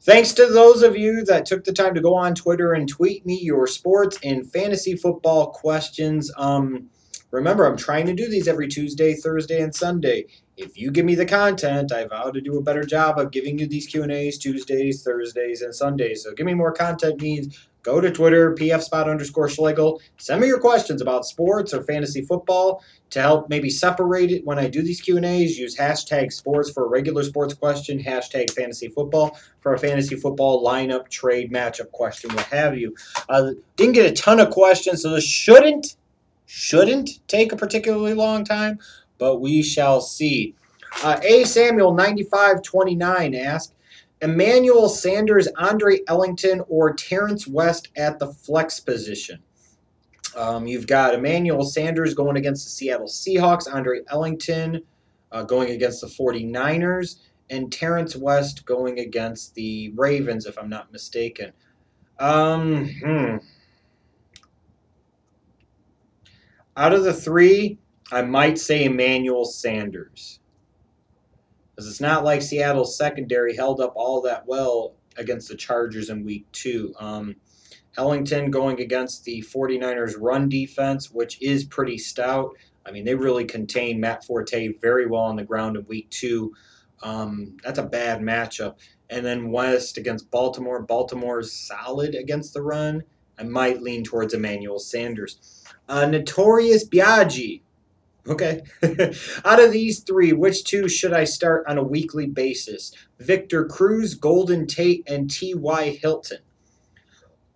Thanks to those of you that took the time to go on Twitter and tweet me your sports and fantasy football questions. Remember, I'm trying to do these every Tuesday, Thursday, and Sunday. If you give me the content, I vow to do a better job of giving you these Q&As Tuesdays, Thursdays, and Sundays. So give me more content means go to Twitter, pfspot_Schlegel. Send me your questions about sports or fantasy football. To help maybe separate it when I do these Q&As, use hashtag sports for a regular sports question, hashtag fantasy football for a fantasy football lineup, trade, matchup question, what have you. Didn't get a ton of questions, so this shouldn't take a particularly long time, but we shall see. A. Samuel 9529 asked, Emmanuel Sanders, Andre Ellington, or Terrence West at the flex position? You've got Emmanuel Sanders going against the Seattle Seahawks, Andre Ellington going against the 49ers, and Terrence West going against the Ravens, if I'm not mistaken. Out of the three, I might say Emmanuel Sanders. Because it's not like Seattle's secondary held up all that well against the Chargers in week 2. Ellington going against the 49ers run defense, which is pretty stout. I mean, they really contained Matt Forte very well on the ground in week 2. That's a bad matchup. And then West against Baltimore. Baltimore's solid against the run. I might lean towards Emmanuel Sanders. Notorious Biaggi. Okay. Out of these three, which two should I start on a weekly basis? Victor Cruz, Golden Tate, and T.Y. Hilton.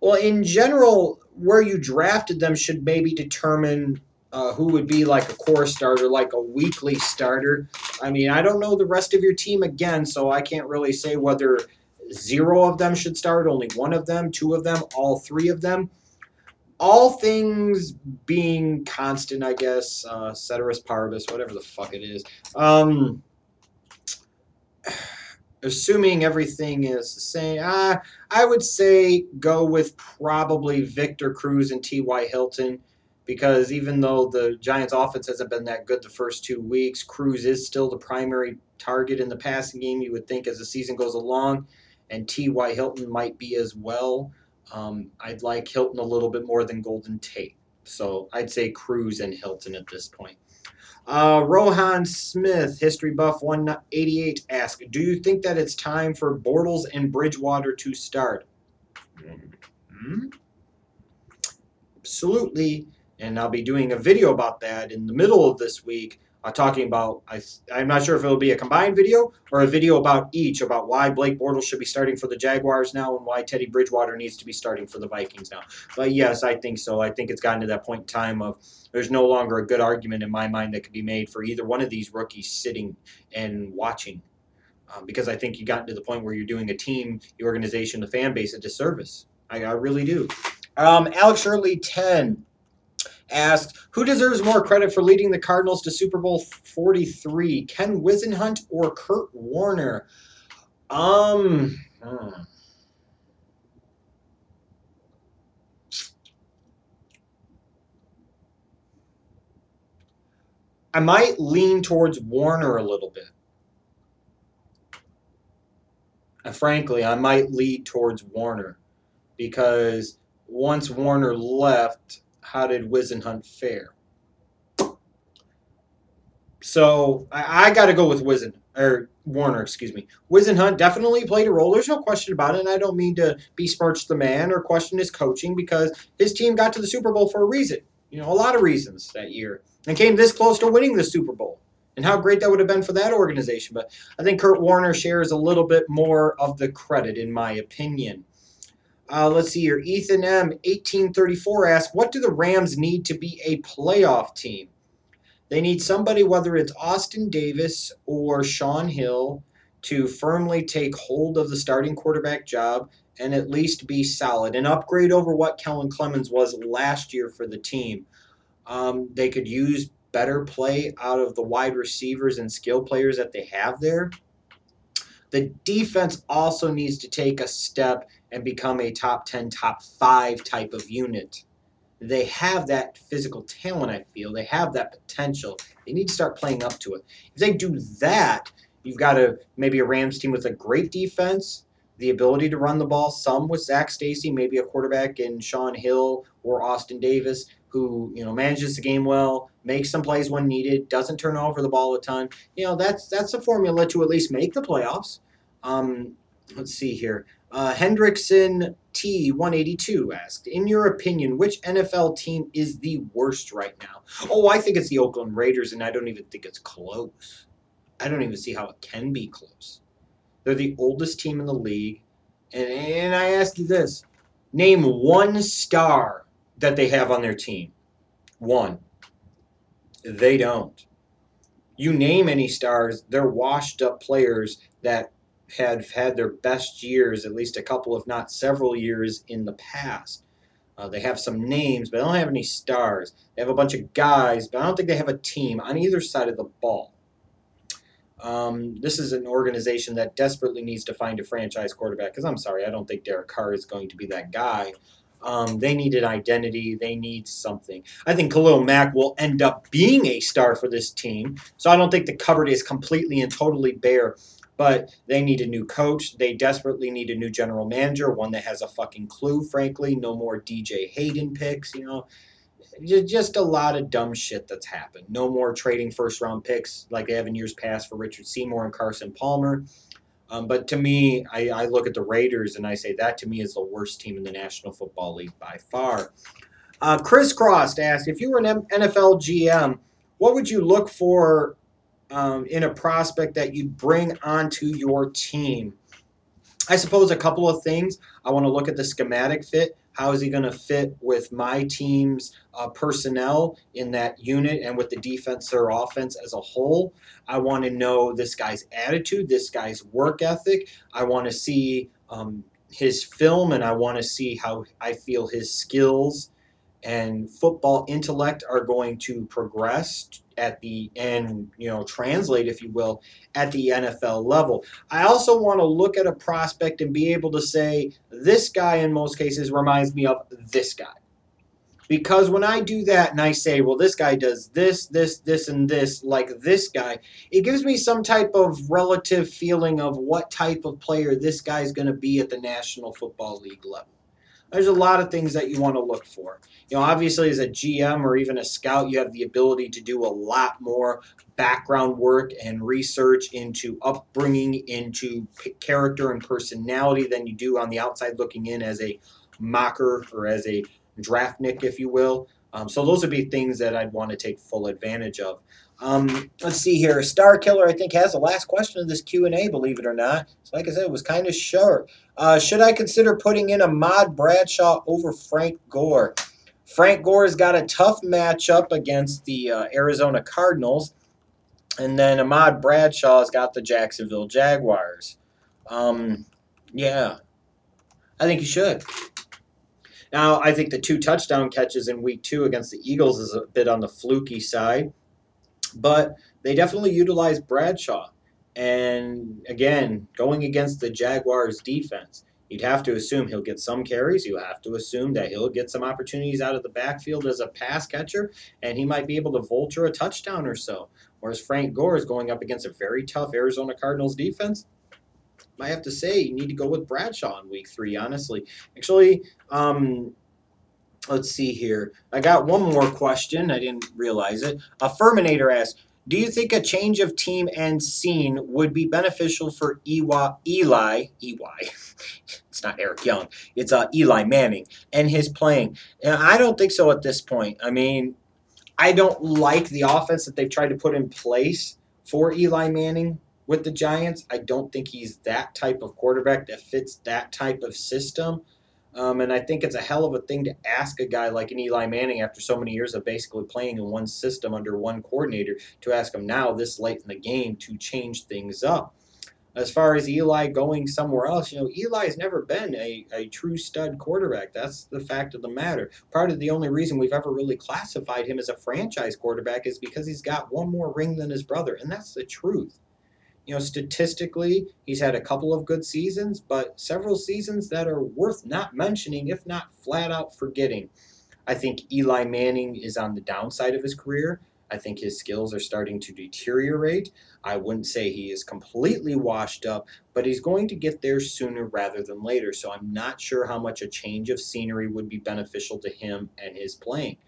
Well, in general, where you drafted them should maybe determine who would be like a core starter, like a weekly starter. I mean, I don't know the rest of your team again, so I can't really say whether 0 of them should start, only 1 of them, 2 of them, all 3 of them. All things being constant, I guess, ceteris paribus, whatever the fuck it is. Assuming everything is the same, I would say go with probably Victor Cruz and T.Y. Hilton, because even though the Giants' offense hasn't been that good the first 2 weeks, Cruz is still the primary target in the passing game, you would think, as the season goes along, and T.Y. Hilton might be as well. I'd like Hilton a little bit more than Golden Tate, so I'd say Cruz and Hilton at this point. Rohan Smith, History Buff 188, asked, do you think that it's time for Bortles and Bridgewater to start? Absolutely, and I'll be doing a video about that in the middle of this week, talking about, I'm not sure if it'll be a combined video or a video about each, about why Blake Bortles should be starting for the Jaguars now and why Teddy Bridgewater needs to be starting for the Vikings now. But yes, I think so. I think it's gotten to that point in time of there's no longer a good argument in my mind that could be made for either one of these rookies sitting and watching. Because I think you got to the point where you're doing a team, the organization, the fan base a disservice. I really do. Alex Shirley 10 asked, who deserves more credit for leading the Cardinals to Super Bowl 43, Ken Whisenhunt or Kurt Warner? I might lean towards Warner a little bit. Frankly, I might lead towards Warner because once Warner left, how did Whisenhunt fare? So I got to go with Warner, excuse me. Whisenhunt definitely played a role. There's no question about it, and I don't mean to besmirch the man or question his coaching because his team got to the Super Bowl for a reason. You know, a lot of reasons that year, and came this close to winning the Super Bowl. And how great that would have been for that organization. But I think Kurt Warner shares a little bit more of the credit, in my opinion. Let's see here. Ethan M. 1834 asks, what do the Rams need to be a playoff team? They need somebody, whether it's Austin Davis or Sean Hill, to firmly take hold of the starting quarterback job and at least be solid. An upgrade over what Kellen Clemens was last year for the team. They could use better play out of the wide receivers and skill players that they have there. The defense also needs to take a step and become a top 10, top 5 type of unit. They have that physical talent, I feel. They have that potential. They need to start playing up to it. If they do that, you've got maybe a Rams team with a great defense, the ability to run the ball, some with Zach Stacy, maybe a quarterback in Sean Hill or Austin Davis, who manages the game well, makes some plays when needed, doesn't turn over the ball a ton. That's a formula to at least make the playoffs. Let's see here. Hendrickson T182 asked, in your opinion, which NFL team is the worst right now? Oh, I think it's the Oakland Raiders, and I don't even think it's close. I don't even see how it can be close. They're the oldest team in the league. And I ask you this. Name one star that they have on their team. One. They don't. You name any stars, they're washed up players that have had their best years, at least a couple, if not several years in the past. They have some names, but they don't have any stars. They have a bunch of guys, but I don't think they have a team on either side of the ball. This is an organization that desperately needs to find a franchise quarterback, because I'm sorry, I don't think Derek Carr is going to be that guy. They need an identity. They need something. I think Khalil Mack will end up being a star for this team, so I don't think the cupboard is completely and totally bare, but they need a new coach. They desperately need a new general manager, one that has a fucking clue, frankly. No more DJ Hayden picks, just a lot of dumb shit that's happened. No more trading first-round picks like they have in years past for Richard Seymour and Carson Palmer. But to me, I look at the Raiders and I say that to me is the worst team in the National Football League by far. Chris Cross asked, if you were an NFL GM, what would you look for in a prospect that you'd bring onto your team? I suppose a couple of things. I want to look at the schematic fit. How is he going to fit with my team's personnel in that unit and with the defense or offense as a whole? I want to know this guy's attitude, this guy's work ethic. I want to see his film, and I want to see how I feel his skills and football intellect are going to progress at the end, translate, if you will, at the NFL level. I also want to look at a prospect and be able to say, this guy in most cases reminds me of this guy. Because when I do that and I say, well, this guy does this, and this, like this guy, it gives me some type of relative feeling of what type of player this guy is going to be at the National Football League level. There's a lot of things that you want to look for. Obviously as a GM or even a scout, you have the ability to do a lot more background work and research into upbringing, into character and personality than you do on the outside looking in as a mocker or as a draftnik, if you will. So those would be things that I'd want to take full advantage of. Let's see here. Star Killer, I think, has the last question of this Q&A, believe it or not. So like I said, it was kind of short. Should I consider putting in Ahmad Bradshaw over Frank Gore? Frank Gore has got a tough matchup against the Arizona Cardinals. And then Ahmad Bradshaw has got the Jacksonville Jaguars. Yeah, I think you should. Now, I think the 2 touchdown catches in week 2 against the Eagles is a bit on the fluky side. But they definitely utilize Bradshaw. And again, going against the Jaguars defense, you'd have to assume he'll get some carries. You have to assume that he'll get some opportunities out of the backfield as a pass catcher, and he might be able to vulture a touchdown or so. Whereas Frank Gore is going up against a very tough Arizona Cardinals defense. I have to say, you need to go with Bradshaw in week 3, honestly. Actually, let's see here. I got one more question. I didn't realize it. A Furminator asks, do you think a change of team and scene would be beneficial for Eli? It's not Eric Young. It's Eli Manning and his playing. And I don't think so at this point. I mean, I don't like the offense that they've tried to put in place for Eli Manning with the Giants. I don't think he's that type of quarterback that fits that type of system. And I think it's a hell of a thing to ask a guy like an Eli Manning after so many years of basically playing in one system under one coordinator to ask him now this late in the game to change things up. As far as Eli going somewhere else, Eli's never been a true stud quarterback. That's the fact of the matter. Part of the only reason we've ever really classified him as a franchise quarterback is because he's got one more ring than his brother, and that's the truth. Statistically, he's had a couple of good seasons, but several seasons that are worth not mentioning, if not flat out forgetting. I think Eli Manning is on the downside of his career. I think his skills are starting to deteriorate. I wouldn't say he is completely washed up, but he's going to get there sooner rather than later. So I'm not sure how much a change of scenery would be beneficial to him and his playing.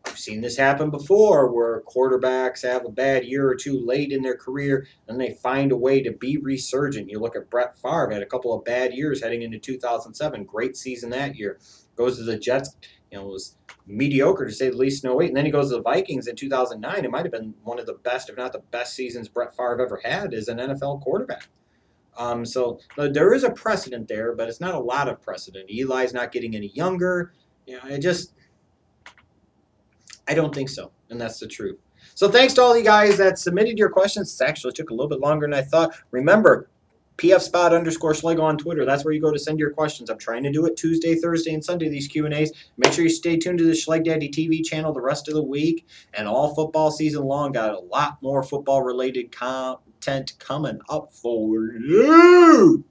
I've seen this happen before where quarterbacks have a bad year or two late in their career and they find a way to be resurgent. You look at Brett Favre, had a couple of bad years heading into 2007. Great season that year. Goes to the Jets, it was mediocre to say the least in 08. And then he goes to the Vikings in 2009. It might have been one of the best, if not the best seasons Brett Favre ever had as an NFL quarterback. So there is a precedent there, but it's not a lot of precedent. Eli's not getting any younger. I don't think so, and that's the truth. So thanks to all you guys that submitted your questions. It actually took a little bit longer than I thought. Remember, PFSpot_Schlegel on Twitter. That's where you go to send your questions. I'm trying to do it Tuesday, Thursday, and Sunday, these Q&As. Make sure you stay tuned to the Schleg Daddy TV channel the rest of the week and all football season long. Got a lot more football-related content coming up for you.